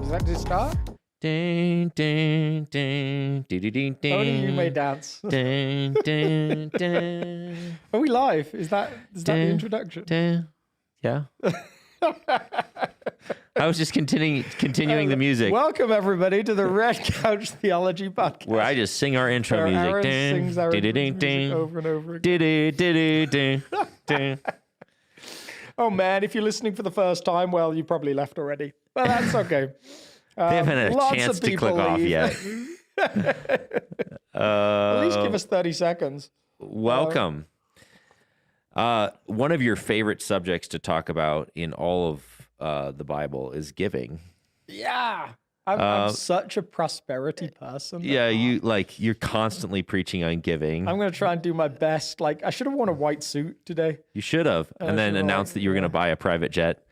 Does it start? Ding, ding, ding, ding, ding, ding. Only you may dance. Ding, ding, ding. Are we live? Is that the introduction? Ding. Yeah. I was just continuing the music. Welcome, everybody, to the Red Couch Theology podcast. Where I just sing our intro Where music. Aaron Ding, sings our ding, music ding, over and over again. ding, ding, ding, ding. Oh, man, if you're listening for the first time, well, you probably left already. But that's okay. They haven't had a lots chance of to people click off leave. yet. At least give us 30 seconds. Welcome. One of your favorite subjects to talk about in all of the Bible is giving. Yeah. I'm such a prosperity person. Yeah, you're constantly preaching on giving. I'm going to try and do my best. Like, I should have worn a white suit today. You should have, and then announced that you were going to buy a private jet.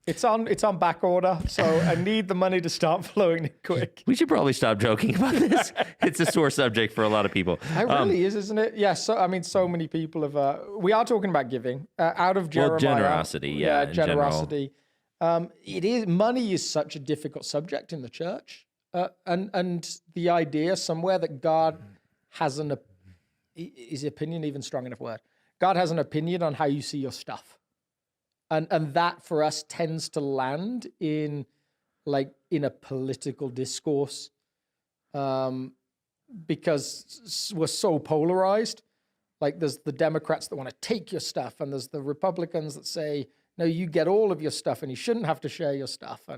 It's on back order, so I need the money to start flowing in quick. We should probably stop joking about this. It's a sore subject for a lot of people. It really is, isn't it? Yeah. So I mean, so many people have. We are talking about giving out of Jeremiah. Well, generosity, yeah, in generosity. It is. Money is such a difficult subject in the church, and the idea somewhere that God has is opinion even strong enough word? God has an opinion on how you see your stuff. And that for us tends to land in a political discourse because we're so polarized. Like there's the Democrats that want to take your stuff, and there's the Republicans that say, no, you get all of your stuff and you shouldn't have to share your stuff.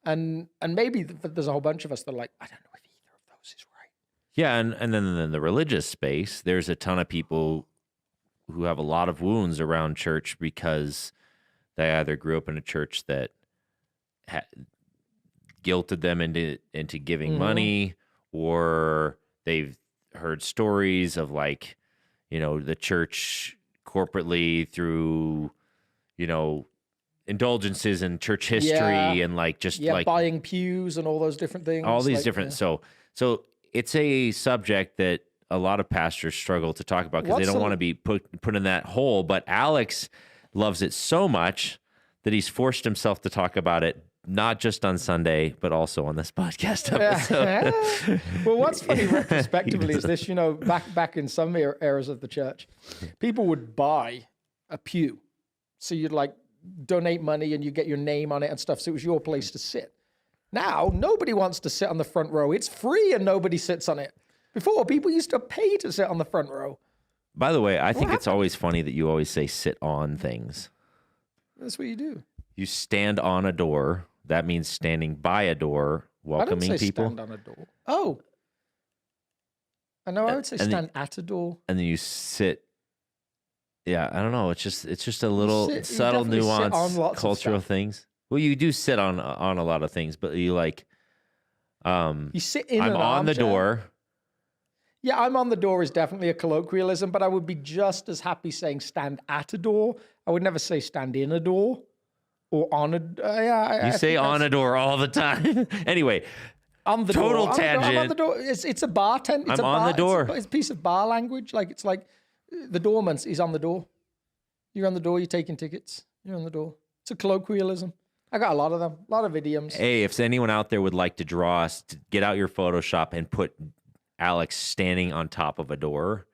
And maybe there's a whole bunch of us that are like, I don't know if either of those is right. Yeah, and then in the religious space, there's a ton of people who have a lot of wounds around church because they either grew up in a church that guilted them into giving money, or they've heard stories of the church corporately through, indulgences in church history and buying pews and all those different things. All these different. So it's a subject that a lot of pastors struggle to talk about because they don't want to be put in that hole. But Alex loves it so much that he's forced himself to talk about it, not just on Sunday, but also on this podcast episode. Well, what's funny retrospectively is this, back in some eras of the church, people would buy a pew. So you'd donate money and you get your name on it and stuff. So it was your place to sit. Now, nobody wants to sit on the front row. It's free and nobody sits on it. Before, people used to pay to sit on the front row. By the way, I think it's always funny that you always say sit on things. That's what you do. You stand on a door. That means standing by a door, welcoming I didn't say people. Stand on a door. Oh. I know. I would say stand at a door. And then you sit. Yeah, I don't know. It's just a little subtle nuance, cultural things. Well, you do sit on a lot of things, but you you sit in. I'm on the door. Yeah, I'm on the door is definitely a colloquialism, but I would be just as happy saying stand at a door. I would never say stand in a door or on a. You say on a door all the time. Anyway, on the total door. tangent. I'm on the door. It's a bar tent. I'm on the door. It's a piece of bar language. It's like the doorman is on the door. You're on the door. You're taking tickets. You're on the door. It's a colloquialism. I got a lot of them. A lot of idioms. Hey, if anyone out there would like to draw us, get out your Photoshop and put Alex standing on top of a door,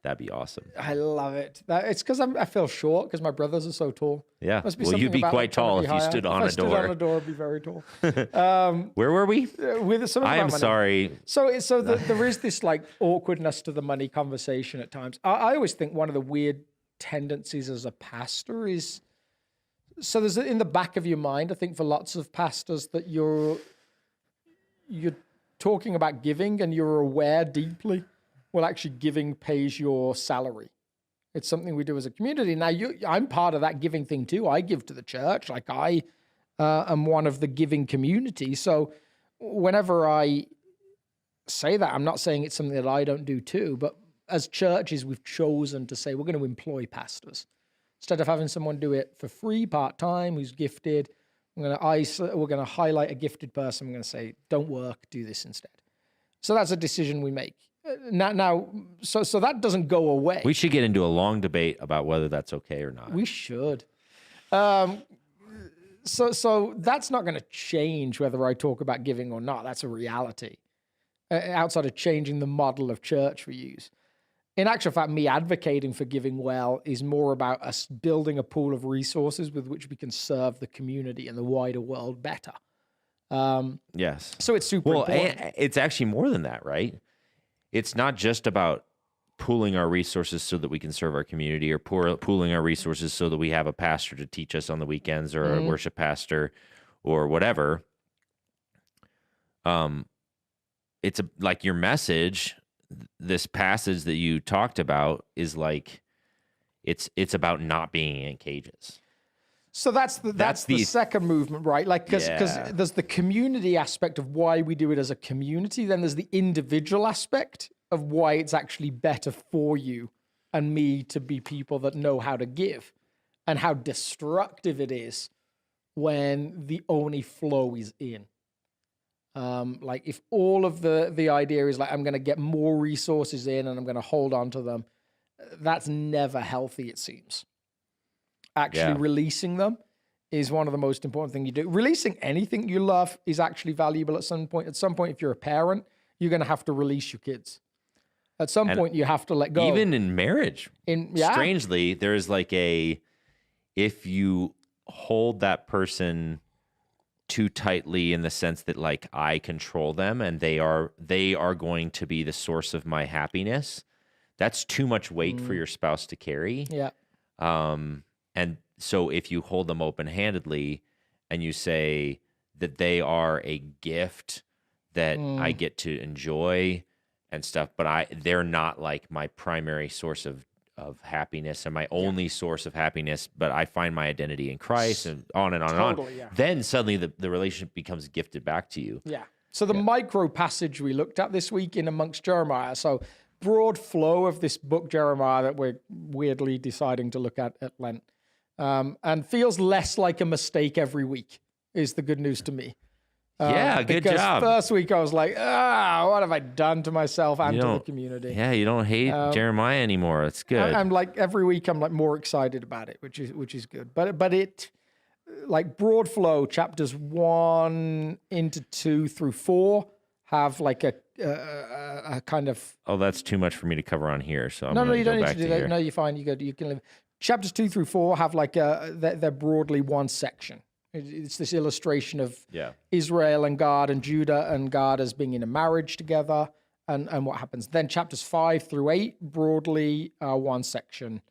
that'd be awesome. I love it. It's because I feel short because my brothers are so tall. Yeah. Well, you'd be quite tall if you stood on a door. If I stood on a door, I'd be very tall. Where were we? I am sorry. So there is this awkwardness to the money conversation at times. I always think one of the weird tendencies as a pastor is, so there's in the back of your mind, I think for lots of pastors that you're talking about giving and you're aware deeply, well, actually giving pays your salary. It's something we do as a community. Now, I'm part of that giving thing too. I give to the church. I am one of the giving community. So whenever I say that, I'm not saying it's something that I don't do too, but as churches, we've chosen to say we're going to employ pastors. Instead of having someone do it for free, part-time, who's gifted, we're going to highlight a gifted person. We're going to say, don't work, do this instead. So that's a decision we make. So that doesn't go away. We should get into a long debate about whether that's okay or not. We should. So that's not going to change whether I talk about giving or not. That's a reality. Outside of changing the model of church we use. In actual fact, me advocating for giving well is more about us building a pool of resources with which we can serve the community and the wider world better. Yes. So it's super important. And it's actually more than that, right? It's not just about pooling our resources so that we can serve our community, or pooling our resources so that we have a pastor to teach us on the weekends, or a worship pastor, or whatever. It's like your message, this passage that you talked about is like, it's about not being in cages. So that's the second movement, right? Like, because there's the community aspect of why we do it as a community. Then there's the individual aspect of why it's actually better for you and me to be people that know how to give, and how destructive it is when the only flow is in. Like, if all of the idea is like, I'm going to get more resources in and I'm going to hold on to them, that's never healthy, it seems. Actually releasing them is one of the most important things you do. Releasing anything you love is actually valuable at some point. At some point, if you're a parent, you're going to have to release your kids. At some point, you have to let go. Even in marriage. Strangely, there's like if you hold that person too tightly, in the sense that like I control them and they are going to be the source of my happiness, that's too much weight for your spouse to carry. Yeah. And so if you hold them open-handedly and you say that they are a gift that I get to enjoy and stuff, but they're not like my primary source of happiness and my only source of happiness, but I find my identity in Christ, and on and on and on. Yeah. Then suddenly the relationship becomes gifted back to you. Yeah. So the micro passage we looked at this week in amongst Jeremiah. So broad flow of this book, Jeremiah, that we're weirdly deciding to look at Lent, and feels less like a mistake every week, is the good news to me. Good job. First week I was like, what have I done to myself and to the community? Yeah, you don't hate Jeremiah anymore. It's good. I'm like, every week I'm like more excited about it, which is good. But it, like, broad flow, chapters 1 into 2 through 4 have like a kind of. Oh, that's too much for me to cover on here. So no, you don't need to do that. No, you're fine. You can live. Chapters 2 through 4 have like they're broadly one section. It's this illustration of Israel and God, and Judah and God as being in a marriage together, and what happens. Then chapters 5 through 8 broadly are one section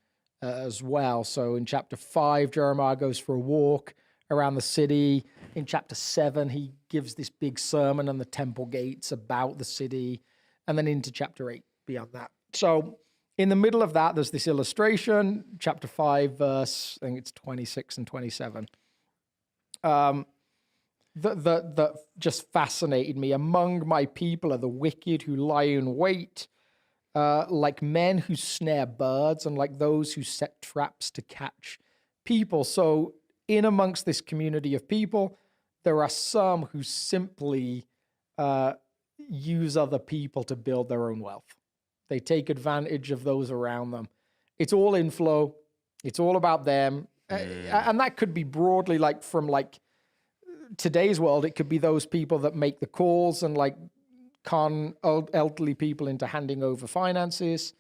as well. So in chapter 5, Jeremiah goes for a walk around the city. In chapter 7, he gives this big sermon on the temple gates about the city, and then into chapter 8 beyond that. So in the middle of that, there's this illustration, chapter 5, verse, I think it's 26 and 27. That just fascinated me. Among my people are the wicked who lie in wait, like men who snare birds, and like those who set traps to catch people. So in amongst this community of people, there are some who simply use other people to build their own wealth. They take advantage of those around them. It's all inflow. It's all about them. And that could be broadly like from like today's world, it could be those people that make the calls and like con elderly people into handing over finances.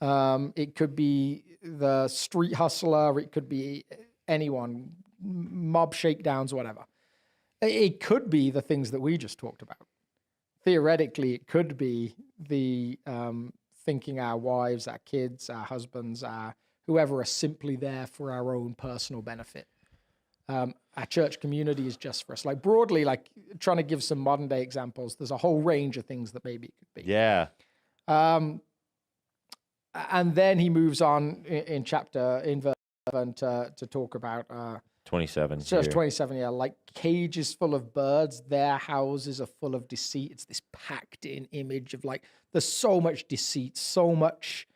It could be the street hustler. It could be anyone, mob shakedowns, whatever. It could be the things that we just talked about. Theoretically, it could be the thinking our wives, our kids, our husbands, whoever are simply there for our own personal benefit. Our church community is just for us. Like broadly, like trying to give some modern day examples, there's a whole range of things that maybe it could be. Yeah. And then he moves on in verse 7 to talk about 27. Just 27, yeah. Like cages full of birds, their houses are full of deceit. It's this packed in image of like, there's so much deceit, so much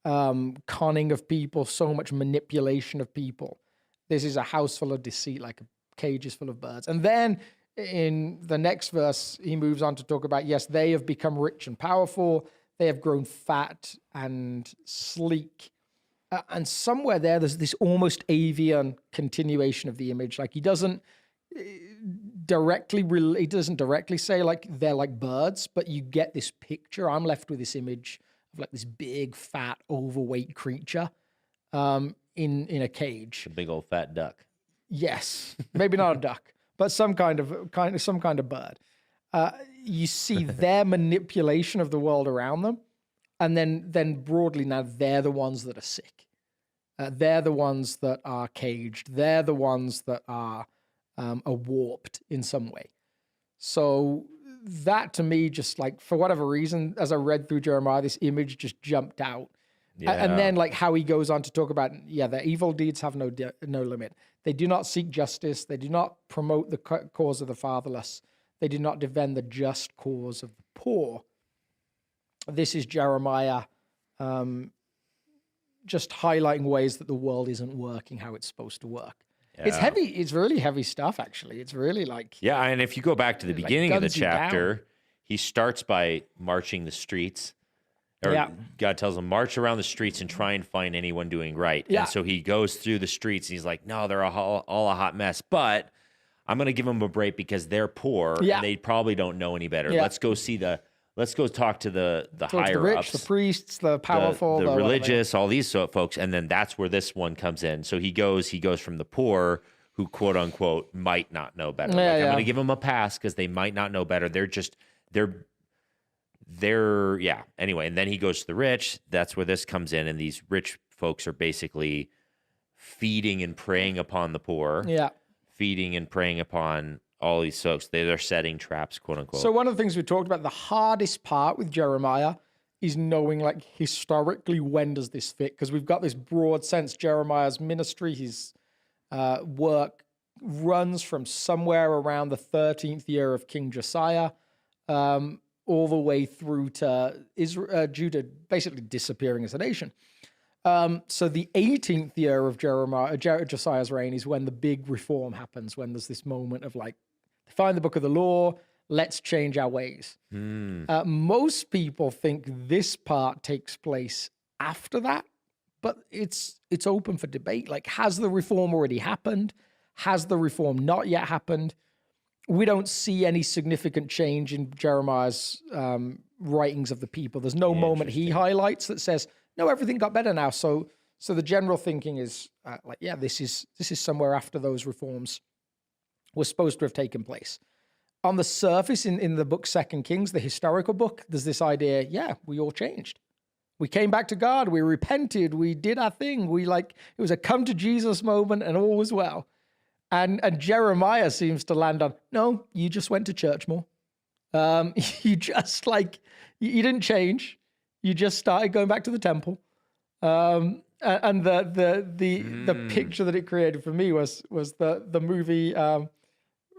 conning of people, so much manipulation of people. This is a house full of deceit, like a cage is full of birds. And then in the next verse, he moves on to talk about, yes, they have become rich and powerful. They have grown fat and sleek. And somewhere there's this almost avian continuation of the image. Like he doesn't it doesn't directly say like they're like birds, but you get this picture. I'm left with this image of like this big, fat, overweight creature in a cage. A big old fat duck. Yes, maybe not a duck, but some kind of bird. You see their manipulation of the world around them, and then broadly now they're the ones that are sick. They're the ones that are caged. They're the ones that are warped in some way. So that to me, just like for whatever reason, as I read through Jeremiah, this image just jumped out. Yeah. And then like how he goes on to talk about, their evil deeds have no limit. They do not seek justice. They do not promote the cause of the fatherless. They do not defend the just cause of the poor. This is Jeremiah just highlighting ways that the world isn't working how it's supposed to work. Yeah. It's heavy. It's really heavy stuff, actually. It's really like... Yeah, and if you go back to the beginning of the chapter, he starts by marching the streets. Or God tells him, march around the streets and try and find anyone doing right. Yeah. And so he goes through the streets, and he's like, no, they're all a hot mess. But I'm going to give them a break because they're poor, and they probably don't know any better. Yeah. Let's go talk to the higher the rich, ups, the priests, the powerful, the religious, all these folks, and then that's where this one comes in. So he goes from the poor who quote unquote might not know better. I'm going to give them a pass because they might not know better. Anyway, and then he goes to the rich. That's where this comes in, and these rich folks are basically feeding and preying upon the poor. Yeah, feeding and preying upon all these folks. They're setting traps, quote unquote. So one of the things we talked about, the hardest part with Jeremiah is knowing, like, historically, when does this fit? Because we've got this broad sense Jeremiah's ministry, his work runs from somewhere around the 13th year of King Josiah, all the way through to Judah basically disappearing as a nation. So the 18th year of Josiah's reign is when the big reform happens, when there's this moment of like, find the book of the law, let's change our ways. Most people think this part takes place after that, but it's open for debate. Like, has the reform already happened? Has the reform not yet happened? We don't see any significant change in Jeremiah's writings of the people. There's no moment he highlights that says, no, everything got better now. So the general thinking is this is somewhere after those reforms were supposed to have taken place. On the surface, in the book 2 Kings, the historical book, there's this idea, we all changed. We came back to God. We repented. We did our thing. It was a come to Jesus moment and all was well. And Jeremiah seems to land on, no, you just went to church more. You just you didn't change. You just started going back to the temple. And the picture that it created for me was the movie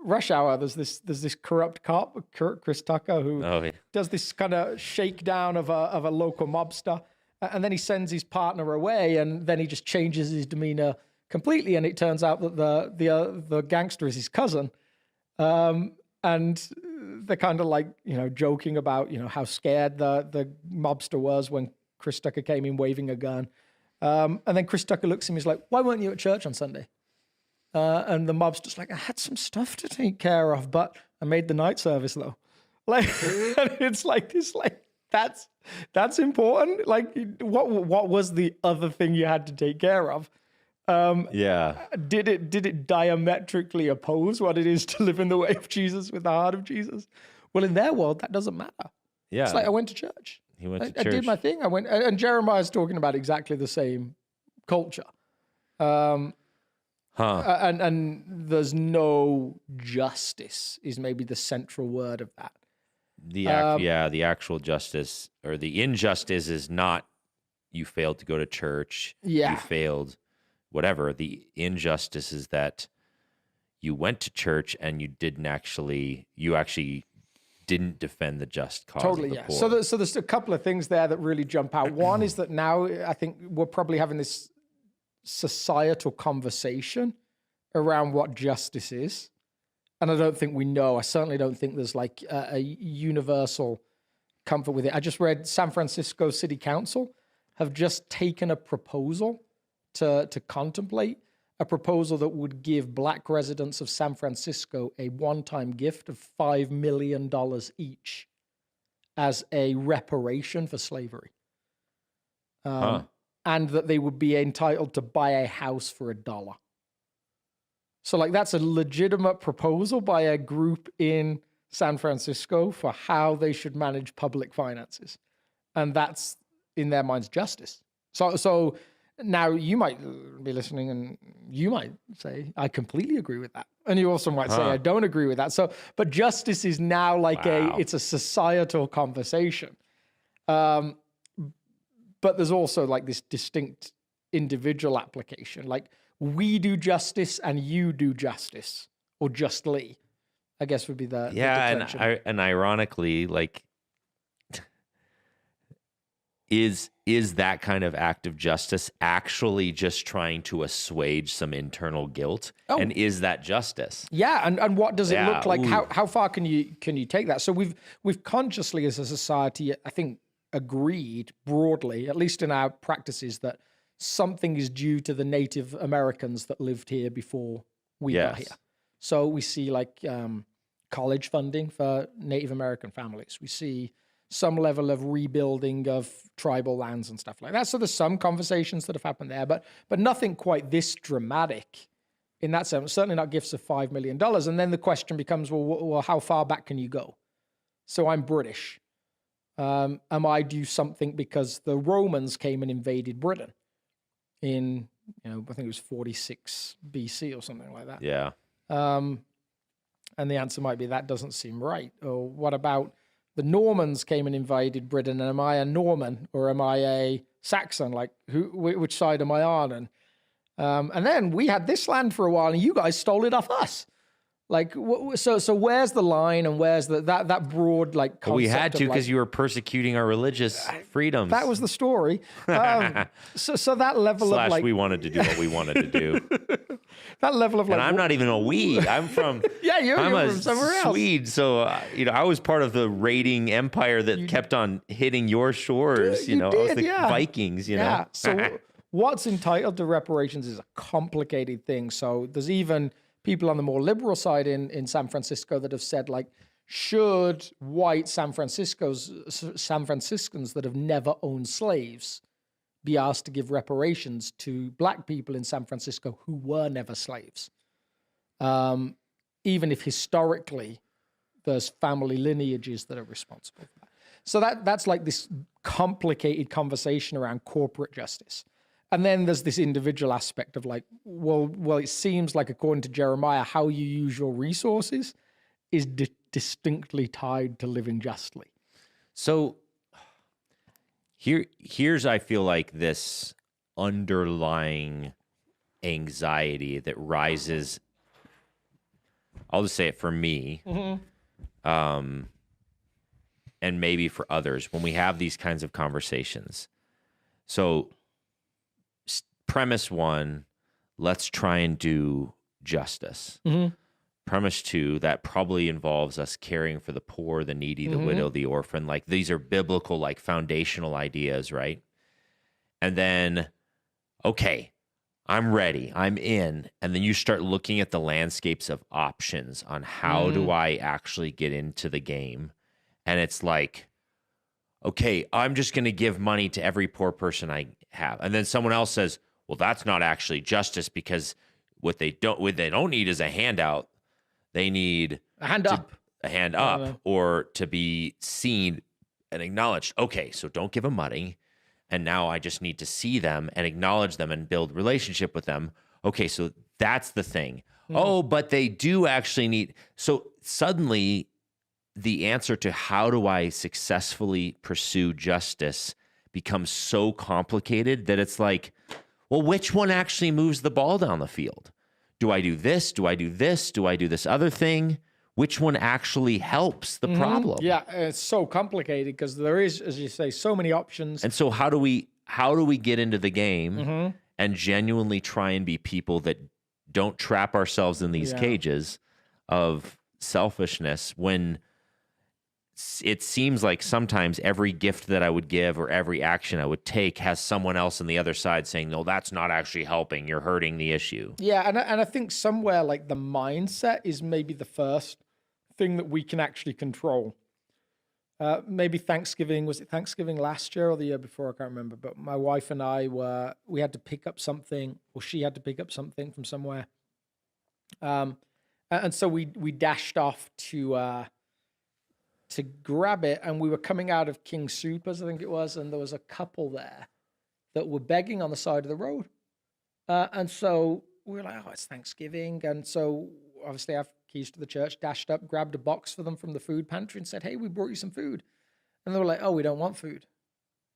Rush Hour. There's this corrupt cop, Chris Tucker, who does this kind of shakedown of a local mobster, and then he sends his partner away, and then he just changes his demeanor completely, and it turns out that the gangster is his cousin, and they're kind of joking about how scared the mobster was when Chris Tucker came in waving a gun, and then Chris Tucker looks at him, he's like, "Why weren't you at church on Sunday?" And the mobster's like, "I had some stuff to take care of, but I made the night service though." And it's like this, that's important. What was the other thing you had to take care of? Did it diametrically oppose what it is to live in the way of Jesus with the heart of Jesus? Well, in their world, that doesn't matter. Yeah, it's like I went to church. He went to church. I did my thing. I went, and Jeremiah's talking about exactly the same culture. And there's no justice is maybe the central word of that. The actual justice or the injustice is not you failed to go to church. Yeah. You failed. Whatever. The injustice is that you went to church and you actually didn't defend the just cause of the poor. So there's a couple of things there that really jump out. One is that now I think we're probably having this societal conversation around what justice is. And I don't think we know. I certainly don't think there's like a universal comfort with it. I just read San Francisco City Council have just taken a proposal to contemplate a proposal that would give black residents of San Francisco a one-time gift of $5 million each as a reparation for slavery. And that they would be entitled to buy a house for $1. So like that's a legitimate proposal by a group in San Francisco for how they should manage public finances. And that's, in their minds, justice. So now you might be listening and you might say, I completely agree with that. And you also might say, I don't agree with that. So, but justice is now like it's a societal conversation. But there's also like this distinct individual application. Like we do justice and you do justice, or justly, I guess would be the declension. And ironically, like, is that kind of act of justice actually just trying to assuage some internal guilt? Oh. And is that justice? Yeah, and what does it look like? How far can you take that? So we've consciously as a society, I think, agreed broadly, at least in our practices, that something is due to the Native Americans that lived here before we got here. So we see like college funding for Native American families. We see some level of rebuilding of tribal lands and stuff like that. So there's some conversations that have happened there, but nothing quite this dramatic in that sense. Certainly not gifts of $5 million. And then the question becomes, well, how far back can you go? So I'm British. Am I due something because the Romans came and invaded Britain in, I think it was 46 BC or something like that. Yeah. And the answer might be that doesn't seem right. Or what about the Normans came and invaded Britain, and am I a Norman or am I a Saxon? Like, which side am I on? And then we had this land for a while, and you guys stole it off us. Like, so where's the line, and where's that broad like concept? Well, we had to because you were persecuting our religious freedoms. That was the story. So that level // of like we wanted to do what we wanted to do. That level of like, and I'm not even a Swede. I'm from you're from somewhere else. Swede. So I was part of the raiding empire that kept on hitting your shores. I was the Vikings. Yeah. So what's entitled to reparations is a complicated thing. So there's even people on the more liberal side in San Francisco that have said, like, should white San Franciscans that have never owned slaves be asked to give reparations to black people in San Francisco who were never slaves? Even if historically there's family lineages that are responsible for that. So that's like this complicated conversation around corporate justice. And then there's this individual aspect of like, well, it seems like according to Jeremiah, how you use your resources is distinctly tied to living justly. So here's I feel like this underlying anxiety that rises. I'll just say it for me, and maybe for others when we have these kinds of conversations. So premise one, let's try and do justice. Premise two, that probably involves us caring for the poor, the needy, the widow, the orphan. Like these are biblical, like foundational ideas, right? And then, okay, I'm ready, I'm in. And then you start looking at the landscapes of options on how do I actually get into the game. And it's like, okay, I'm just going to give money to every poor person I have. And then someone else says, well, that's not actually justice because what they don't need is a handout. They need a hand up, or to be seen and acknowledged. Okay, so don't give them money. And now I just need to see them and acknowledge them and build relationship with them. Okay, so that's the thing. Oh, but they do actually need. So suddenly the answer to how do I successfully pursue justice becomes so complicated that it's like, well, which one actually moves the ball down the field? Do I do this? Do I do this? Do I do this other thing? Which one actually helps the problem? Yeah, it's so complicated because there is, as you say, so many options. And so how do we get into the game and genuinely try and be people that don't trap ourselves in these cages of selfishness when it seems like sometimes every gift that I would give or every action I would take has someone else on the other side saying, no, that's not actually helping. You're hurting the issue. Yeah, and I think somewhere like the mindset is maybe the first thing that we can actually control. Maybe Thanksgiving, was it Thanksgiving last year or the year before? I can't remember. But my wife and I we had to pick up something, or she had to pick up something from somewhere. And so we dashed off to grab it, and we were coming out of King Soopers, I think it was, and there was a couple there that were begging on the side of the road. And so we were like, oh, it's Thanksgiving. And so obviously I have keys to the church, dashed up, grabbed a box for them from the food pantry and said, hey, we brought you some food. And they were like, oh, we don't want food.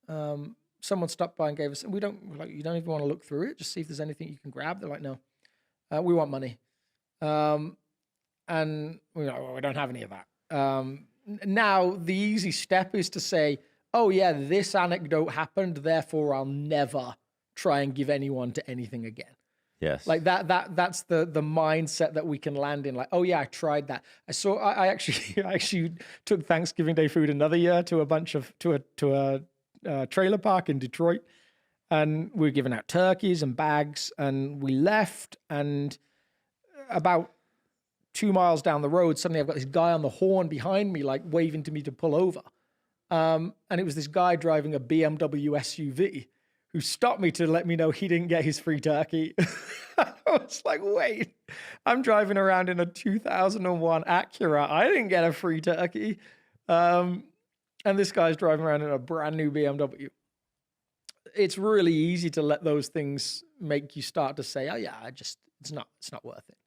Someone stopped by and gave us, we're like, you don't even want to look through it, just see if there's anything you can grab. They're like, no, we want money. And we don't have any of that. Now, the easy step is to say, oh, yeah, this anecdote happened, therefore I'll never try and give anyone to anything again. Yes. Like that's the mindset that we can land in. Like, oh, yeah, I tried that. I actually took Thanksgiving Day food another year to a trailer park in Detroit. And we were giving out turkeys and bags, and we left, and about 2 miles down the road, suddenly I've got this guy on the horn behind me, like waving to me to pull over. And it was this guy driving a BMW SUV who stopped me to let me know he didn't get his free turkey. I was like, wait, I'm driving around in a 2001 Acura. I didn't get a free turkey. And this guy's driving around in a brand new BMW. It's really easy to let those things make you start to say, oh yeah, it's not worth it.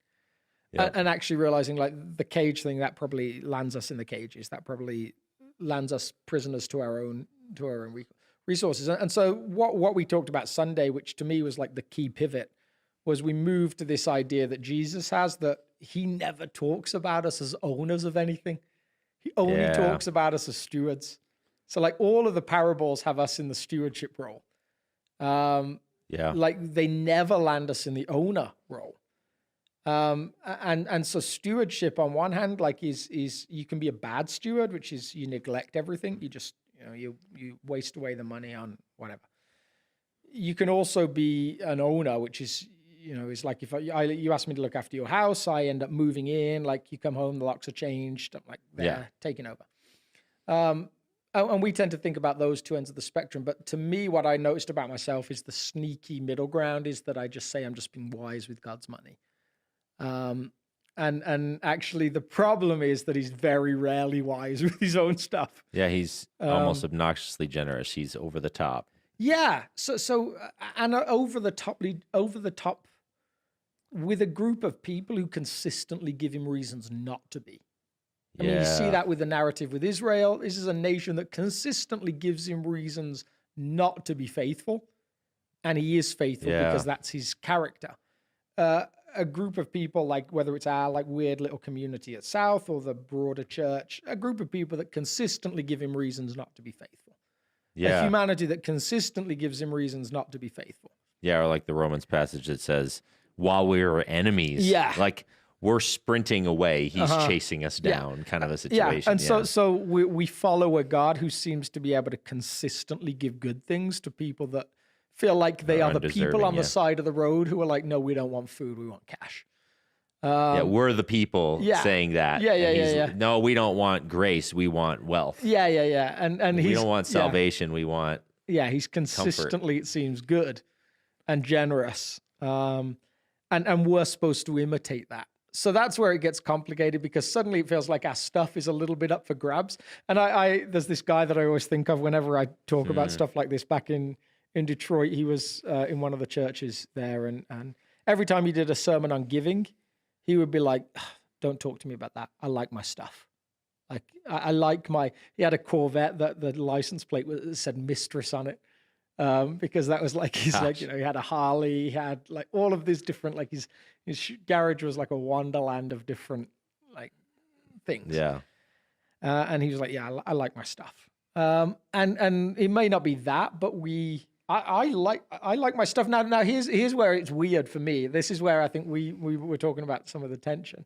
Yeah. And actually realizing like the cage thing, that probably lands us in the cages. That probably lands us prisoners to our own resources. And so what we talked about Sunday, which to me was like the key pivot, was we moved to this idea that Jesus has, that he never talks about us as owners of anything. He only talks about us as stewards. So like all of the parables have us in the stewardship role. Like they never land us in the owner role. And so stewardship on one hand, like is you can be a bad steward, which is you neglect everything. You just, you waste away the money on whatever. You can also be an owner, which is, is like if you ask me to look after your house, I end up moving in, like you come home, the locks are changed, I'm like, taking over. And we tend to think about those two ends of the spectrum. But to me, what I noticed about myself is the sneaky middle ground is that I just say I'm just being wise with God's money. And actually the problem is that he's very rarely wise with his own stuff. Yeah, he's almost obnoxiously generous. He's over the top. Yeah. So and over the top with a group of people who consistently give him reasons not to be. I mean, you see that with the narrative with Israel. This is a nation that consistently gives him reasons not to be faithful. And he is faithful because that's his character. A group of people, like whether it's our like weird little community at South or the broader church, a group of people that consistently give him reasons not to be faithful. Yeah. A humanity that consistently gives him reasons not to be faithful. Yeah, or like the Romans passage that says, while we were enemies, like we're sprinting away, he's chasing us down, kind of a situation. And so we follow a God who seems to be able to consistently give good things to people that feel like they are the people on the side of the road who are like, no, we don't want food, we want cash. We're the people saying that. No, we don't want grace, we want wealth. And we don't want salvation, we want he's consistently, comfort. It seems, good and generous. And we're supposed to imitate that. So that's where it gets complicated, because suddenly it feels like our stuff is a little bit up for grabs. And there's this guy that I always think of whenever I talk about stuff like this. Back in Detroit, he was in one of the churches there, and every time he did a sermon on giving, he would be like, don't talk to me about that. I like my stuff. Like I like he had a Corvette that the license plate said mistress on it. Because that was like his, like, he had a Harley, he had like all of these different, like his garage was like a wonderland of different like things. And he was like, I like my stuff. And it may not be that, but I like my stuff. Now here's where it's weird for me. This is where I think we were talking about some of the tension.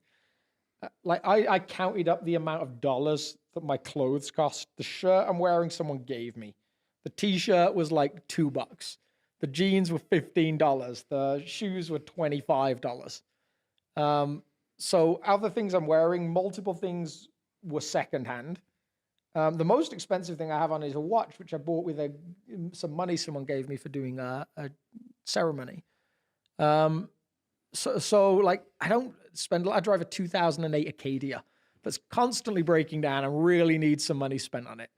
Like I counted up the amount of dollars that my clothes cost. The shirt I'm wearing, someone gave me. The t-shirt was like $2. The jeans were $15. The shoes were $25. So other things I'm wearing, multiple things were secondhand. The most expensive thing I have on is a watch, which I bought with some money someone gave me for doing a ceremony. So like I don't spend. I drive a 2008 Acadia that's constantly breaking down and really needs some money spent on it.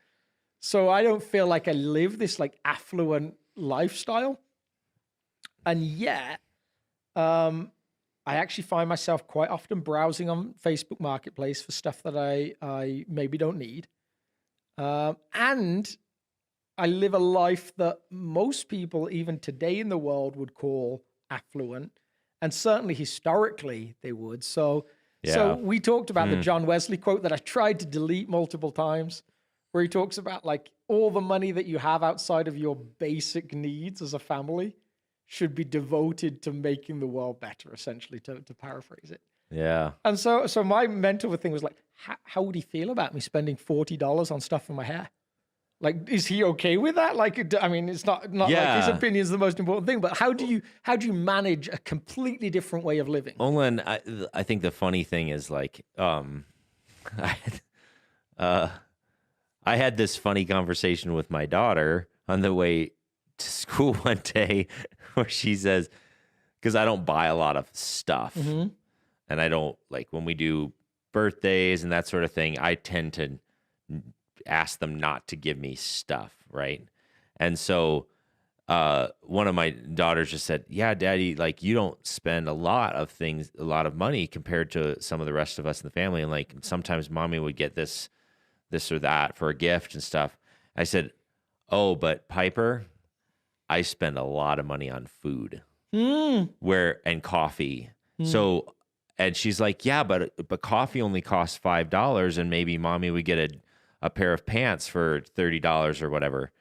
So I don't feel like I live this like affluent lifestyle, and yet, I actually find myself quite often browsing on Facebook Marketplace for stuff that I maybe don't need. And I live a life that most people, even today in the world, would call affluent. And certainly historically they would. So we talked about the John Wesley quote that I tried to delete multiple times, where he talks about like all the money that you have outside of your basic needs as a family should be devoted to making the world better, essentially, to paraphrase it. Yeah. And so my mental thing was like, how would he feel about me spending $40 on stuff for my hair? Like, is he okay with that? Like, I mean, it's not like his opinion is the most important thing, but how do you manage a completely different way of living? Olin, I think the funny thing is like, I had this funny conversation with my daughter on the way to school one day where she says, because I don't buy a lot of stuff, and I don't like when we do birthdays and that sort of thing, I tend to ask them not to give me stuff, right? And so one of my daughters just said, yeah, Daddy, like you don't spend a lot of money compared to some of the rest of us in the family. And like sometimes Mommy would get this or that for a gift and stuff. I said, oh, but Piper, I spend a lot of money on food and coffee. So, and she's like, yeah, but coffee only costs $5 and maybe Mommy would get a pair of pants for $30 or whatever.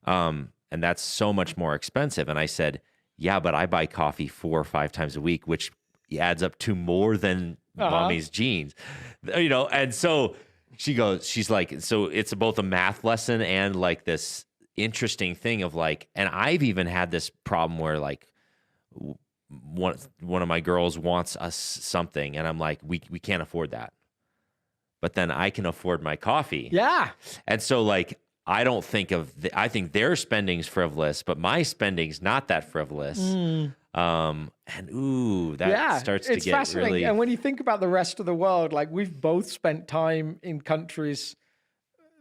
And that's so much more expensive. And I said, yeah, but I buy coffee 4 or 5 times a week, which adds up to more than Mommy's jeans, And so she's like, so it's both a math lesson and like this interesting thing of like, and I've even had this problem where like one of my girls wants us something and I'm like, we can't afford that. But then I can afford my coffee. Yeah. And so like, I don't think I think their spending's frivolous, but my spending's not that frivolous. That starts to it's get fascinating. really. And when you think about the rest of the world, like we've both spent time in countries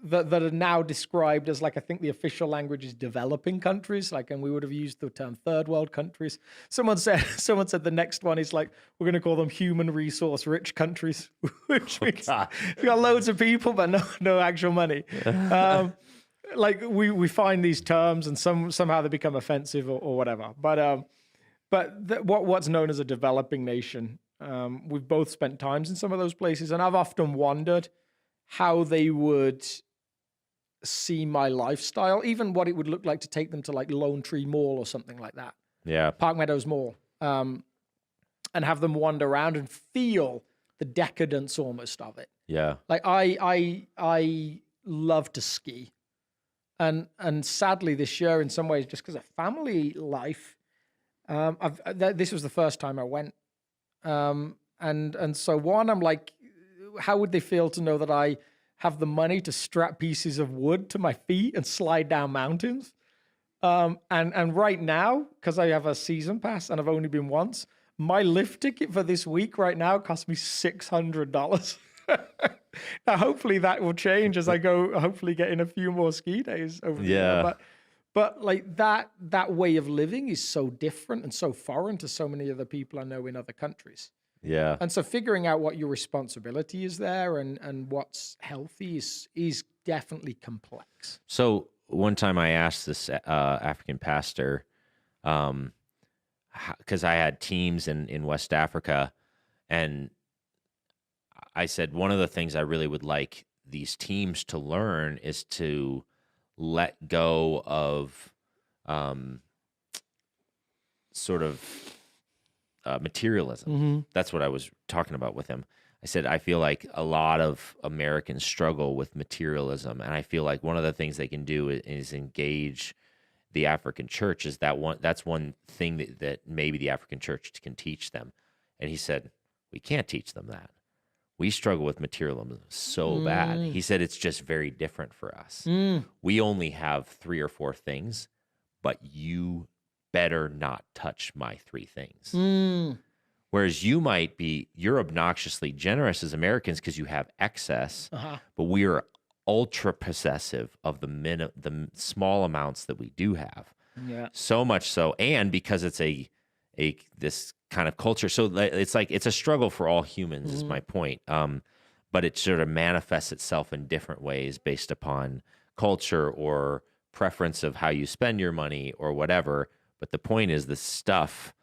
that are now described as like, I think the official language is developing countries. Like, and we would have used the term third world countries. Someone said the next one is like, we're going to call them human resource rich countries, which means we've got loads of people, but no actual money. Like we find these terms and somehow they become offensive or whatever. But what's known as a developing nation, we've both spent times in some of those places, and I've often wondered how they would see my lifestyle, even what it would look like to take them to like Lone Tree Mall or something like that. Yeah. Park Meadows Mall. And have them wander around and feel the decadence almost of it. Yeah. Like I love to ski. And sadly this year in some ways, just because of family life, this was the first time I went. And so one, I'm like, how would they feel to know that I have the money to strap pieces of wood to my feet and slide down mountains? And right now, because I have a season pass and I've only been once, my lift ticket for this week right now cost me $600. Now, hopefully that will change as I go, hopefully get in a few more ski days over the year. But like that way of living is so different and so foreign to so many other people I know in other countries. Yeah. And so figuring out what your responsibility is there and what's healthy is definitely complex. So one time I asked this African pastor, because I had teams in West Africa, and I said, one of the things I really would like these teams to learn is to let go of sort of materialism. Mm-hmm. That's what I was talking about with him. I said, I feel like a lot of Americans struggle with materialism. And I feel like one of the things they can do is engage the African church. That's one thing that maybe the African church can teach them. And he said, we can't teach them that. We struggle with materialism so bad. He said, it's just very different for us. We only have 3 or 4 things, but you better not touch my 3 things. Whereas you're obnoxiously generous as Americans because you have excess, but we are ultra possessive of the small amounts that we do have. Yeah. So much so, and because it's this kind of culture, so it's like it's a struggle for all humans. Is my point. But it sort of manifests itself in different ways based upon culture or preference of how you spend your money or whatever. But the point is, the stuff,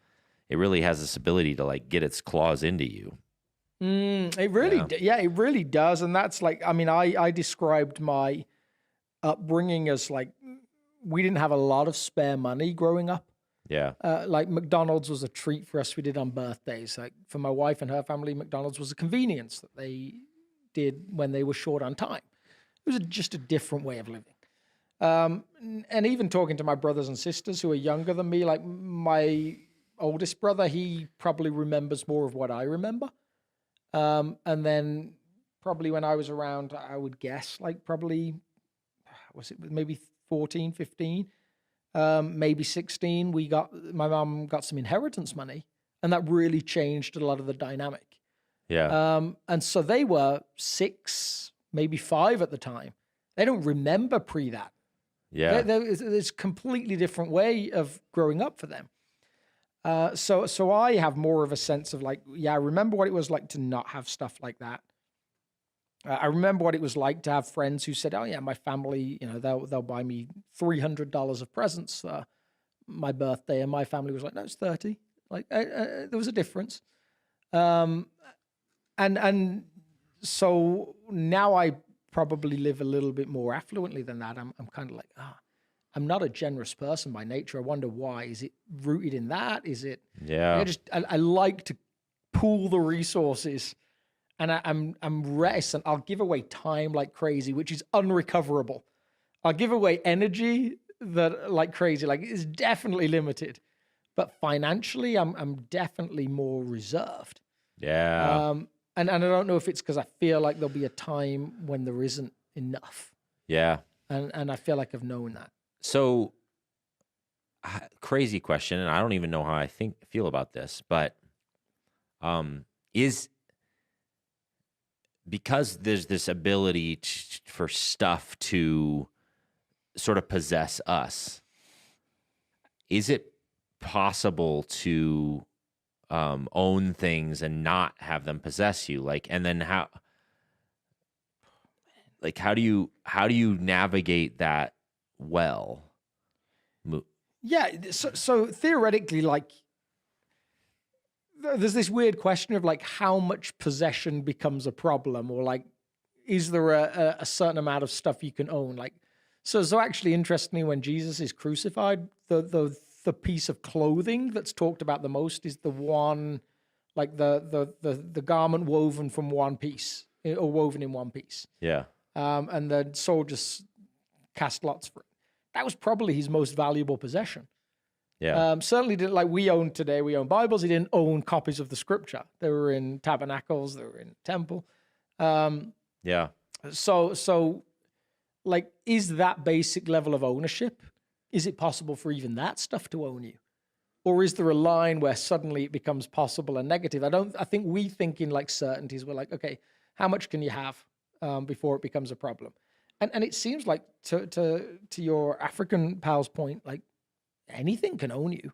it really has this ability to like get its claws into you. It really, it really does. And that's like, I mean, I described my upbringing as like, we didn't have a lot of spare money growing up. Yeah. Like McDonald's was a treat for us. We did on birthdays. Like for my wife and her family, McDonald's was a convenience that they did when they were short on time. It was just a different way of living. And even talking to my brothers and sisters who are younger than me, like my oldest brother, he probably remembers more of what I remember. And then probably when I was around, I would guess like probably, was it maybe 14, 15, maybe 16, my mom got some inheritance money, and that really changed a lot of the dynamic. Yeah. And so they were 6, maybe 5 at the time. They don't remember pre that. Yeah. It's a completely different way of growing up for them. So I have more of a sense of like, I remember what it was like to not have stuff like that. I remember what it was like to have friends who said, "Oh yeah, my family, they'll buy me $300 of presents for my birthday," and my family was like, "No, it's 30." Like there was a difference. And so now I probably live a little bit more affluently than that. I'm kind of like, I'm not a generous person by nature. I wonder why. Is it rooted in that? Is it? Yeah. I like to pool the resources, and I'm reticent. I'll give away time like crazy, which is unrecoverable. I'll give away energy that like crazy, like it's definitely limited. But financially, I'm definitely more reserved. Yeah. And I don't know if it's because I feel like there'll be a time when there isn't enough. Yeah. And I feel like I've known that. So, crazy question, and I don't even know how I feel about this, but is because there's this ability for stuff to sort of possess us, is it possible to own things and not have them possess you? Like, and then how do you navigate that well? Yeah, so theoretically, like, there's this weird question of like how much possession becomes a problem, or like, is there a certain amount of stuff you can own? Like, so actually, interestingly, when Jesus is crucified, the piece of clothing that's talked about the most is the one, like the garment woven from one piece, or woven in one piece. Yeah. And the soldiers cast lots for it. That was probably his most valuable possession. Yeah. Certainly didn't, like we own today. We own Bibles. He didn't own copies of the scripture. They were in tabernacles. They were in temple. Yeah. So like, is that basic level of ownership? Is it possible for even that stuff to own you? Or is there a line where suddenly it becomes possible and negative? I think we think in like certainties. We're like, okay, how much can you have before it becomes a problem? And it seems like to your African pal's point, like anything can own you.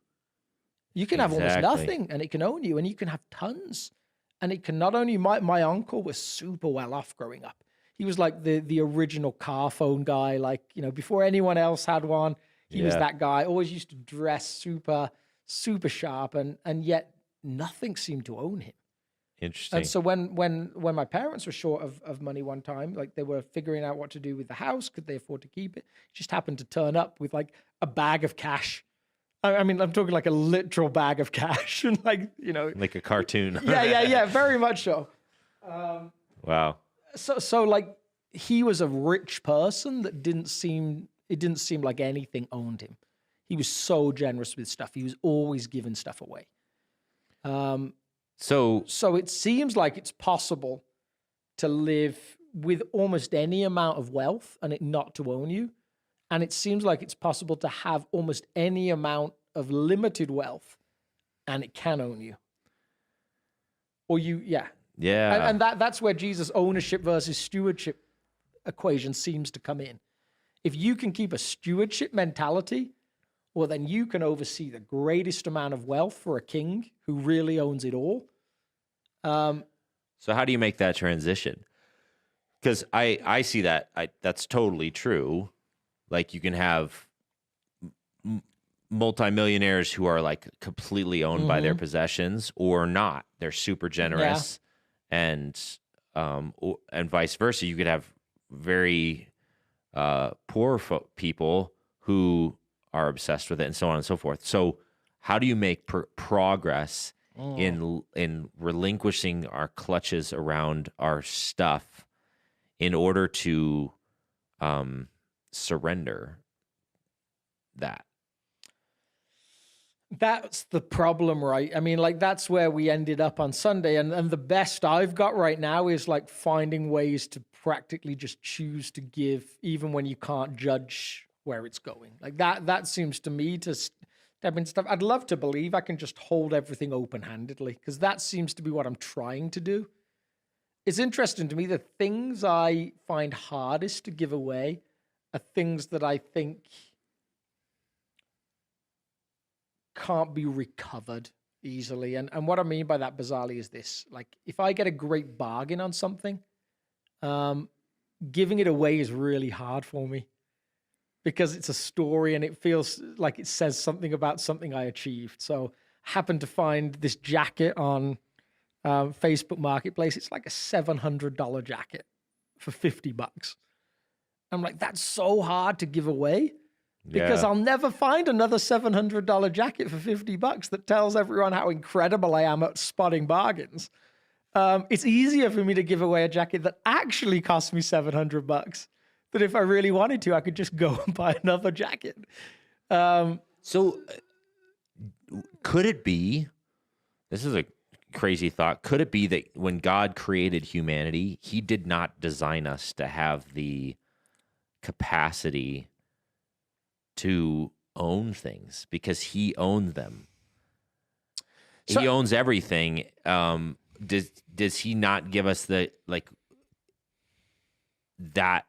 You can have almost nothing and it can own you, and you can have tons. And it can not only, my uncle was super well off growing up. He was like the original car phone guy, like, before anyone else had one, he was that guy, always used to dress super, super sharp, and yet nothing seemed to own him. Interesting. And so when my parents were short of money one time, like they were figuring out what to do with the house, could they afford to keep it? Just happened to turn up with like a bag of cash. I mean, I'm talking like a literal bag of cash, and like, like a cartoon. yeah, very much so. Wow. So like he was a rich person that didn't seem like anything owned him. He was so generous with stuff. He was always giving stuff away. So it seems like it's possible to live with almost any amount of wealth and it not to own you. And it seems like it's possible to have almost any amount of limited wealth and it can own you. Or yeah. And that's where Jesus' ownership versus stewardship equation seems to come in. If you can keep a stewardship mentality, well, then you can oversee the greatest amount of wealth for a king who really owns it all. So how do you make that transition? Because I see that. That's totally true. Like you can have multimillionaires who are like completely owned by their possessions or not. They're super generous. And vice versa. You could have very poor people who are obsessed with it and so on and so forth. So how do you make progress in relinquishing our clutches around our stuff in order to surrender that? That's the problem, right? I mean, like that's where we ended up on Sunday. And the best I've got right now is like finding ways to practically just choose to give even when you can't judge where it's going. Like that seems to me to step in stuff. I'd love to believe I can just hold everything open-handedly because that seems to be what I'm trying to do. It's interesting to me, the things I find hardest to give away are things that I think can't be recovered easily. And what I mean by that bizarrely is this. Like if I get a great bargain on something, giving it away is really hard for me because it's a story and it feels like it says something about something I achieved. So I happened to find this jacket on Facebook Marketplace. It's like a $700 jacket for $50. I'm like, that's so hard to give away. Because I'll never find another $700 jacket for $50 that tells everyone how incredible I am at spotting bargains. It's easier for me to give away a jacket that actually cost me $700 that if I really wanted to, I could just go and buy another jacket. So could it be, this is a crazy thought, could it be that when God created humanity, he did not design us to have the capacity to own things because he owned them? He owns everything. Does he not give us the, like, that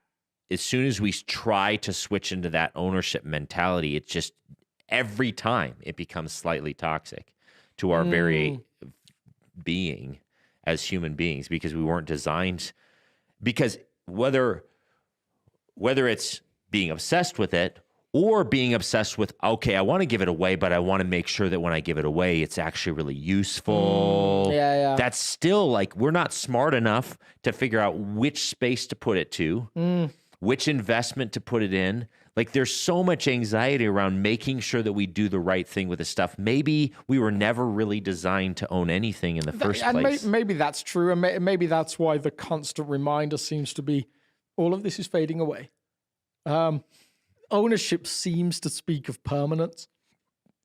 as soon as we try to switch into that ownership mentality, it just, every time it becomes slightly toxic to our very being as human beings, because we weren't designed, because whether it's being obsessed with it or being obsessed with, okay, I want to give it away, but I want to make sure that when I give it away, it's actually really useful. That's still like, we're not smart enough to figure out which space to put it to, which investment to put it in. Like there's so much anxiety around making sure that we do the right thing with the stuff. Maybe we were never really designed to own anything in the first place. Maybe that's true. And maybe that's why the constant reminder seems to be all of this is fading away. Ownership seems to speak of permanence.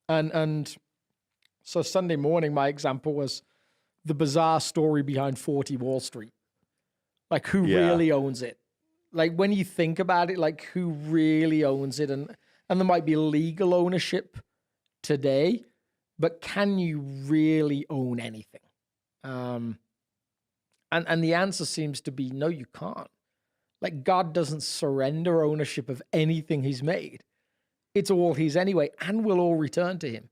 And so Sunday morning, my example was the bizarre story behind 40 Wall Street. Like who really owns it? Like when you think about it, like who really owns it? And there might be legal ownership today, but can you really own anything? And the answer seems to be no, you can't. Like God doesn't surrender ownership of anything he's made. It's all his anyway, and will all return to him.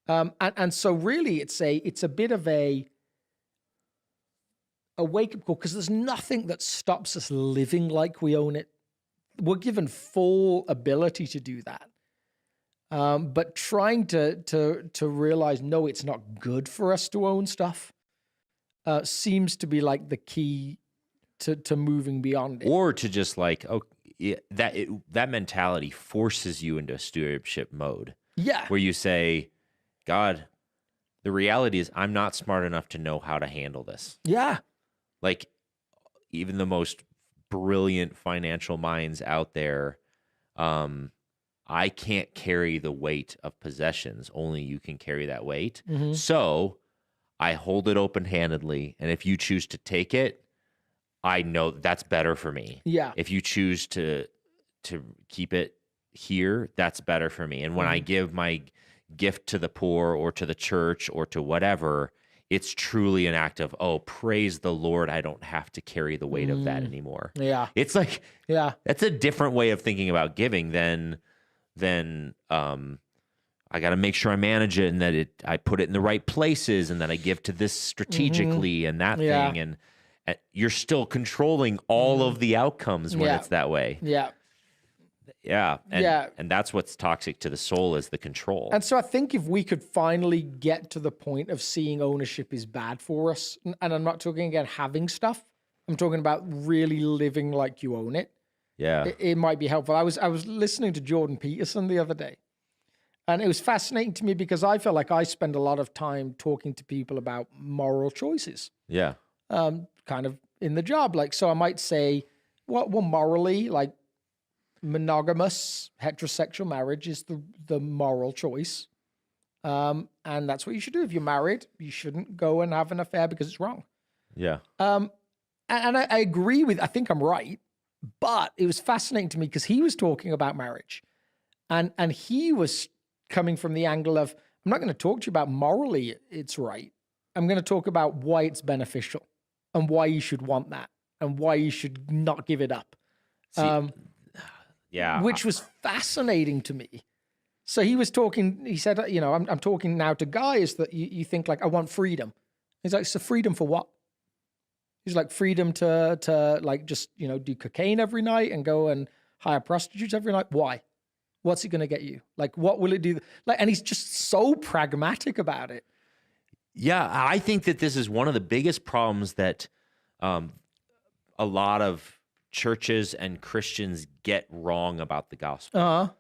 And so really it's a bit of a wake-up call, because there's nothing that stops us living like we own it. We're given full ability to do that. But trying to realize, no, it's not good for us to own stuff, seems to be like the key to moving beyond it. Or to just like, that mentality forces you into a stewardship mode. Yeah. Where you say, God, the reality is I'm not smart enough to know how to handle this. Yeah. like even the most brilliant financial minds out there, I can't carry the weight of possessions. Only you can carry that weight. So I hold it open-handedly, and if you choose to take it, I know that's better for me. Yeah. If you choose to keep it here, that's better for me. And when I give my gift to the poor or to the church or to whatever, it's truly an act of, oh, praise the Lord, I don't have to carry the weight of that anymore. Yeah. It's like, that's a different way of thinking about giving than I got to make sure I manage it and that I put it in the right places and that I give to this strategically and that thing. And you're still controlling all of the outcomes when it's that way. Yeah. Yeah. And that's what's toxic to the soul, is the control. And so I think if we could finally get to the point of seeing ownership is bad for us, and I'm not talking again having stuff, I'm talking about really living like you own it. Yeah. It might be helpful. I was listening to Jordan Peterson the other day, and it was fascinating to me because I feel like I spend a lot of time talking to people about moral choices. Yeah. Kind of in the job. Like, so I might say, well, morally, like, monogamous heterosexual marriage is the moral choice. And that's what you should do. If you're married, you shouldn't go and have an affair because it's wrong. Yeah. And I agree I think I'm right, but it was fascinating to me because he was talking about marriage, and he was coming from the angle of, I'm not going to talk to you about morally it's right. I'm going to talk about why it's beneficial and why you should want that and why you should not give it up. Which was fascinating to me. So he was talking, he said, I'm talking now to guys that you think like, I want freedom. He's like, so freedom for what? He's like, freedom to like just, do cocaine every night and go and hire prostitutes every night. Why? What's it going to get you? Like, what will it do? Like, and he's just so pragmatic about it. Yeah, I think that this is one of the biggest problems that a lot of churches and Christians get wrong about the gospel.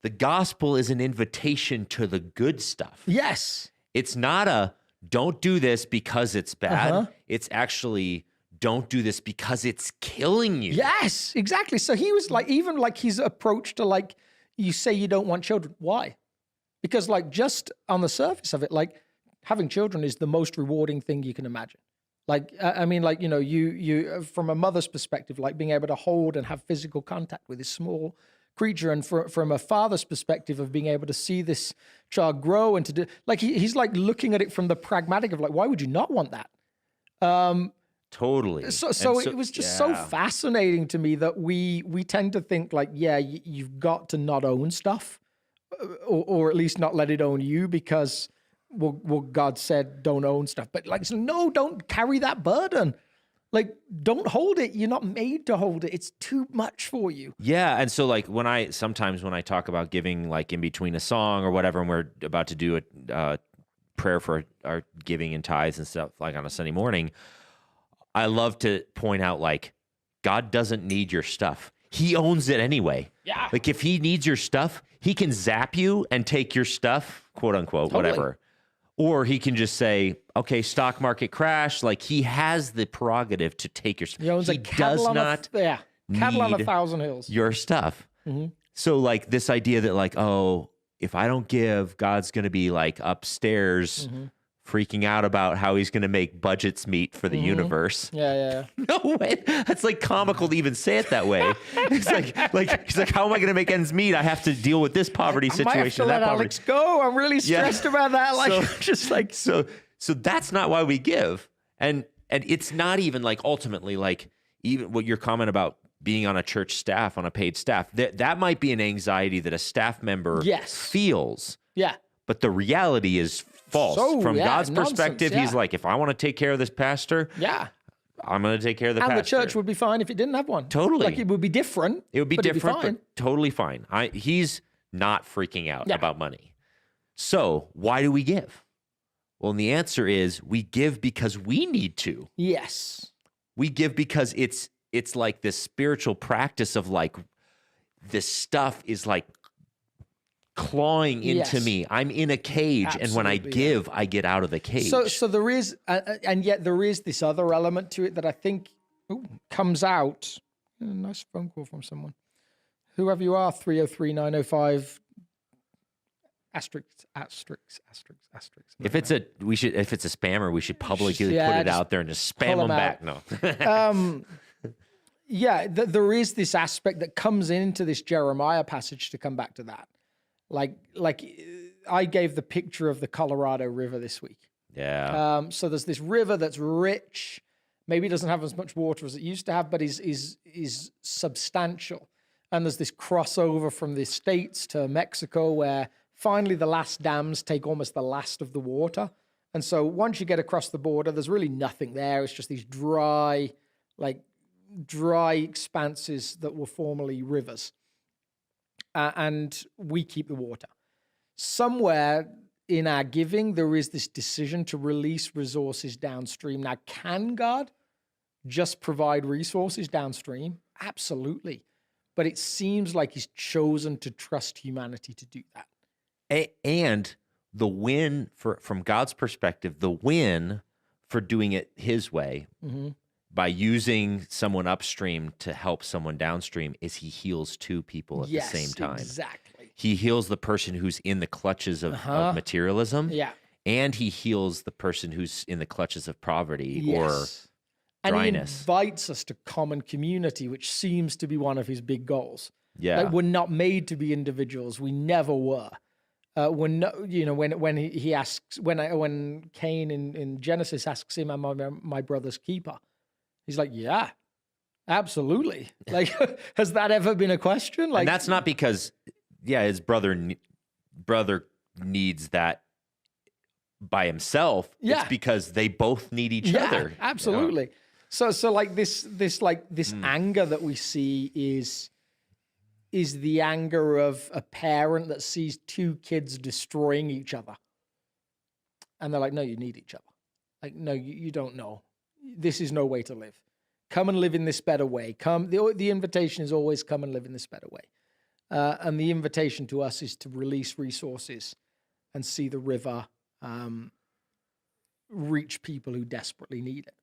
The gospel is an invitation to the good stuff. Yes. It's not a don't do this because it's bad. It's actually don't do this because it's killing you. Yes, exactly. So he was like, even like his approach to like, you say you don't want children. Why? Because like just on the surface of it, like having children is the most rewarding thing you can imagine. Like, I mean, like, you from a mother's perspective, like being able to hold and have physical contact with this small creature, and from a father's perspective of being able to see this child grow and to do, like, he's like looking at it from the pragmatic of like, why would you not want that? Totally. So it was just so fascinating to me that we tend to think like, you've got to not own stuff, or at least not let it own you because, well, God said don't own stuff. But like, so no, don't carry that burden. Like, don't hold it. You're not made to hold it. It's too much for you. Yeah. And so like sometimes when I talk about giving, like in between a song or whatever, and we're about to do a prayer for our giving and tithes and stuff like on a Sunday morning, I love to point out like, God doesn't need your stuff. He owns it anyway. Yeah. Like if he needs your stuff, he can zap you and take your stuff, quote unquote, whatever. Or he can just say, okay, stock market crash. Like he has the prerogative to take your stuff. He owns cattle on 1,000 hills. Your stuff. Mm-hmm. So like this idea that like, oh, if I don't give, God's going to be like upstairs freaking out about how he's going to make budgets meet for the universe. Yeah. No way. That's like comical to even say it that way. It's like he's like, how am I going to make ends meet? I have to deal with this poverty situation. I might have to let Alex go. I'm really stressed about that. Like, so that's not why we give. And it's not even like ultimately like even what your comment about being on a church staff, on a paid staff, that might be an anxiety that a staff member feels. Yeah. But the reality is false. From God's perspective, he's like, if I want to take care of this pastor, I'm going to take care of the pastor. And the church would be fine if it didn't have one. Totally. Like it would be different. It would be different, but totally fine. He's not freaking out about money. So why do we give? Well, and the answer is we give because we need to. Yes. We give because it's like this spiritual practice of like, this stuff is like clawing into Yes. me. I'm in a cage, and when I Absolutely, give, I get out of the cage. So there is, and yet there is this other element to it that I think comes out. Nice phone call from someone. Whoever you are, 303-905 asterisk. If it's a spammer, we should publicly Yeah, put it just out there and just spam pull them 'em back. No. Yeah, there is this aspect that comes into this Jeremiah passage to come back to that. Like I gave the picture of the Colorado River this week. Yeah. So there's this river that's rich, maybe doesn't have as much water as it used to have, but is substantial. And there's this crossover from the States to Mexico where finally the last dams take almost the last of the water. And so once you get across the border, there's really nothing there. It's just these dry expanses that were formerly rivers. And we keep the water. Somewhere in our giving, there is this decision to release resources downstream. Now, can God just provide resources downstream? Absolutely. But it seems like he's chosen to trust humanity to do that. And the win from God's perspective, the win for doing it his way by using someone upstream to help someone downstream is he heals two people at the same time. Exactly. He heals the person who's in the clutches of materialism. Yeah. And he heals the person who's in the clutches of poverty or dryness. And he invites us to common community, which seems to be one of his big goals. Yeah. Like we're not made to be individuals. We never were. When he asks, when Cain in Genesis asks him, "Am I my brother's keeper?" He's like, "Yeah, absolutely." Like, has that ever been a question? Like, and that's not because, his brother needs that by himself. Yeah. It's because they both need each other. Absolutely. So like this anger that we see is the anger of a parent that sees two kids destroying each other. And they're like, no, you need each other. Like, no, you don't know. This is no way to live. Come and live in this better way. The invitation is always come and live in this better way. And the invitation to us is to release resources and see the river reach people who desperately need it.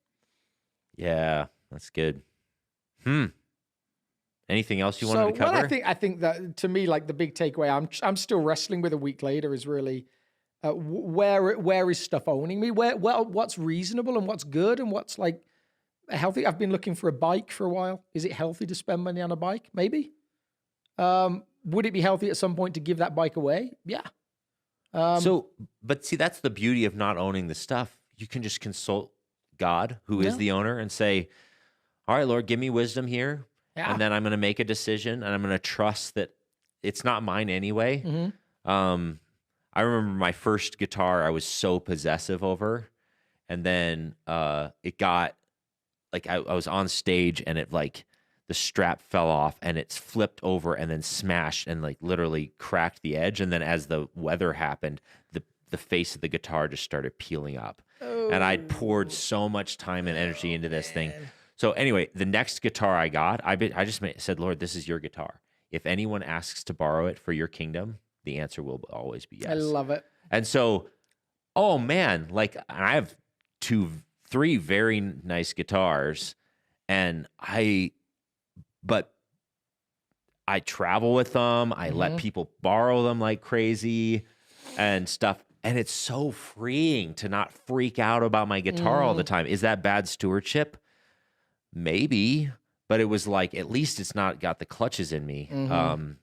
Yeah, that's good. Anything else you wanted to cover? Well, I think that to me, like the big takeaway, I'm still wrestling with a week later is really where is stuff owning me? What's reasonable and what's good and what's like healthy? I've been looking for a bike for a while. Is it healthy to spend money on a bike? Maybe. Would it be healthy at some point to give that bike away? Yeah. But see, that's the beauty of not owning the stuff. You can just consult God, who is the owner, and say, all right, Lord, give me wisdom here. Yeah. And then I'm going to make a decision, and I'm going to trust that it's not mine anyway. I remember my first guitar I was so possessive over, and then it got, like, I was on stage, and it, like, the strap fell off, and it's flipped over and then smashed and, like, literally cracked the edge. And then as the weather happened, the face of the guitar just started peeling up. And I'd poured so much time and energy into this thing. So anyway, the next guitar I got, I just said, Lord, this is your guitar. If anyone asks to borrow it for your kingdom, the answer will always be yes. I love it. And so, oh man, like I have 3 very nice guitars, and but I travel with them. I let people borrow them like crazy and stuff. And it's so freeing to not freak out about my guitar all the time. Is that bad stewardship? Maybe, but it was like, at least it's not got the clutches in me. And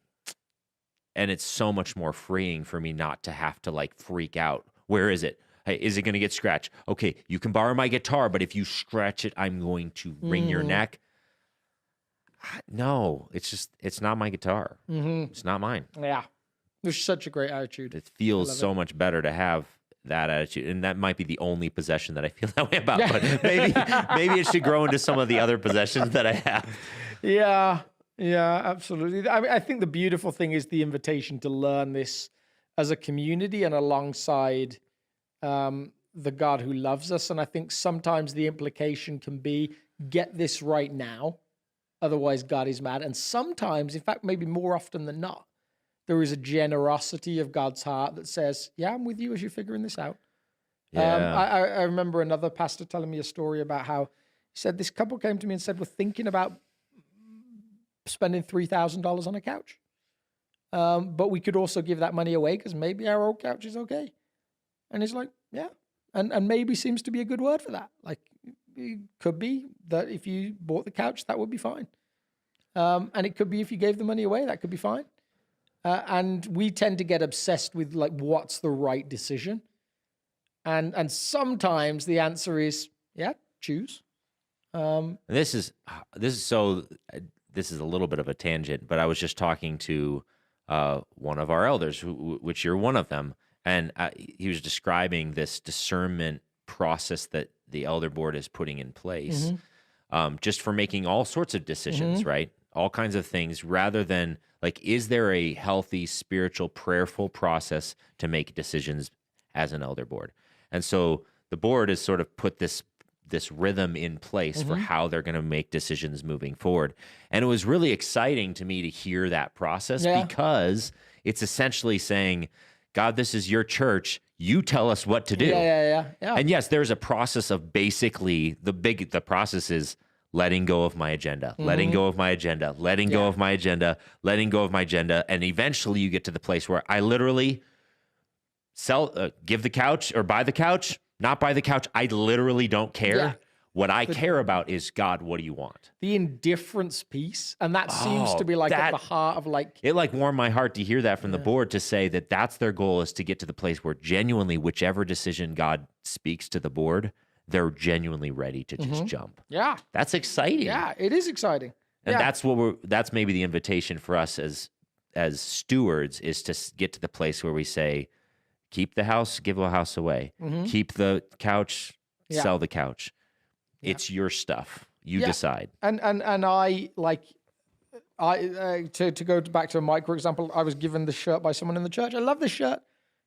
it's so much more freeing for me not to have to like freak out. Where is it? Hey, is it going to get scratched? Okay, you can borrow my guitar, but if you scratch it, I'm going to wring your neck. No, it's not my guitar. It's not mine. Yeah. There's such a great attitude. It feels so much better to have that attitude. And that might be the only possession that I feel that way about. But maybe it should grow into some of the other possessions that I have. Yeah, absolutely. I mean, I think the beautiful thing is the invitation to learn this as a community and alongside the God who loves us. And I think sometimes the implication can be, get this right now, otherwise God is mad. And sometimes, in fact, maybe more often than not, there is a generosity of God's heart that says, yeah, I'm with you as you're figuring this out. Yeah. I remember another pastor telling me a story about how he said this couple came to me and said, we're thinking about spending $3,000 on a couch. But we could also give that money away because maybe our old couch is okay. And he's like, yeah. And maybe seems to be a good word for that. Like, it could be that if you bought the couch, that would be fine. And it could be if you gave the money away, that could be fine. And we tend to get obsessed with like, what's the right decision? And sometimes the answer is, yeah, choose. This is a little bit of a tangent, but I was just talking to one of our elders, which you're one of them, and he was describing this discernment process that the elder board is putting in place, just for making all sorts of decisions, right? All kinds of things, rather than like, is there a healthy, spiritual, prayerful process to make decisions as an elder board? And so the board has sort of put this rhythm in place for how they're going to make decisions moving forward. And it was really exciting to me to hear that process because it's essentially saying, God, this is your church. You tell us what to do. Yeah. And yes, there's a process of basically the process is letting go of my agenda, letting go of my agenda, letting go of my agenda, letting go of my agenda. And eventually you get to the place where I literally give the couch or buy the couch, not buy the couch. I literally don't care. Yeah. What I care about is, God, what do you want? The indifference piece. And that seems to be like at the heart of like... It like warmed my heart to hear that from the board, to say that that's their goal, is to get to the place where genuinely whichever decision God speaks to the board, they're genuinely ready to just jump. Yeah. That's exciting. Yeah, it is exciting. And that's maybe the invitation for us as stewards, is to get to the place where we say, keep the house, give a house away. Keep the couch, sell the couch. It's your stuff. You decide. And I like, to go back to a micro example, I was given the shirt by someone in the church. I love this shirt.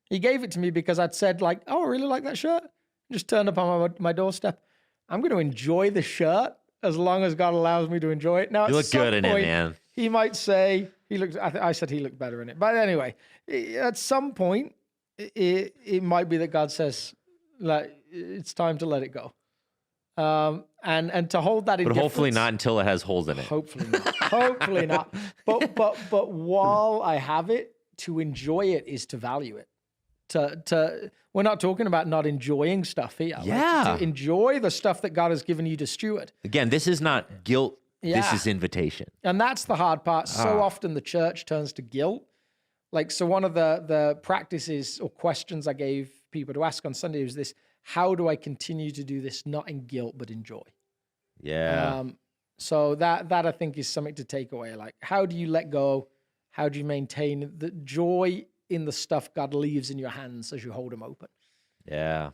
He gave it to me because I'd said like, oh, I really like that shirt. Just turned up on my doorstep. I'm going to enjoy the shirt as long as God allows me to enjoy it. Now, you look good in it, man. He might say I said he looked better in it. But anyway, at some point, it might be that God says, like, it's time to let it go. And to hold that in, but hopefully not until it has holes in it. Hopefully not. Hopefully not. But while I have it, to enjoy it is to value it. We're not talking about not enjoying stuff here. Yeah. Like, to enjoy the stuff that God has given you to steward. Again, this is not guilt. This is invitation. And that's the hard part. So often the church turns to guilt. Like, so one of the practices or questions I gave people to ask on Sunday was this: how do I continue to do this not in guilt but in joy? Yeah. So that I think is something to take away. Like, how do you let go? How do you maintain the joy in the stuff God leaves in your hands as you hold them open? Yeah.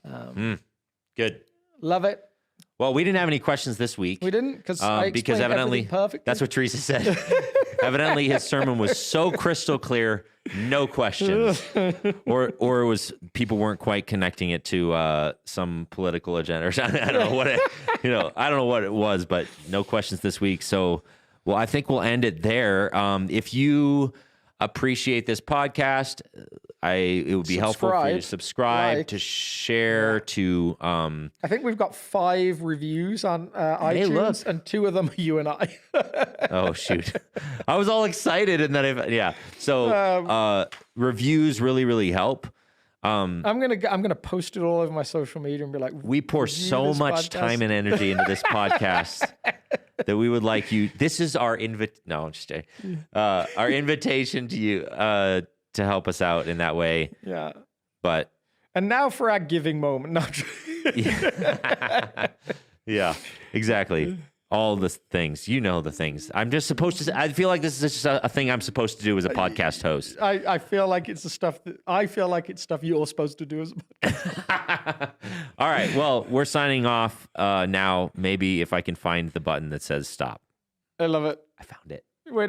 Good. Love it. Well, we didn't have any questions this week. We didn't because evidently perfectly. That's what Teresa said. Evidently, his sermon was so crystal clear, no questions, or it was people weren't quite connecting it to some political agenda. I don't know what I don't know what it was, but no questions this week. So, well, I think we'll end it there. If you appreciate this podcast, it would be helpful for you to subscribe, to share, to I think we've got 5 reviews on iTunes, and 2 of them are you and I. Oh shoot, I was all excited, and then so reviews really help. I'm gonna post it all over my social media and be like, we pour so much time and energy into this podcast that we would like you. This is our No, I'm just kidding. Our invitation to you to help us out in that way. Yeah. But and now for our giving moment. Not yeah, exactly. All the things, the things. I'm just supposed to. I feel like this is just a thing I'm supposed to do as a podcast host. I feel like it's the stuff that it's stuff you're supposed to do as a podcast. All right. Well, we're signing off now. Maybe if I can find the button that says stop. I love it. I found it. Way to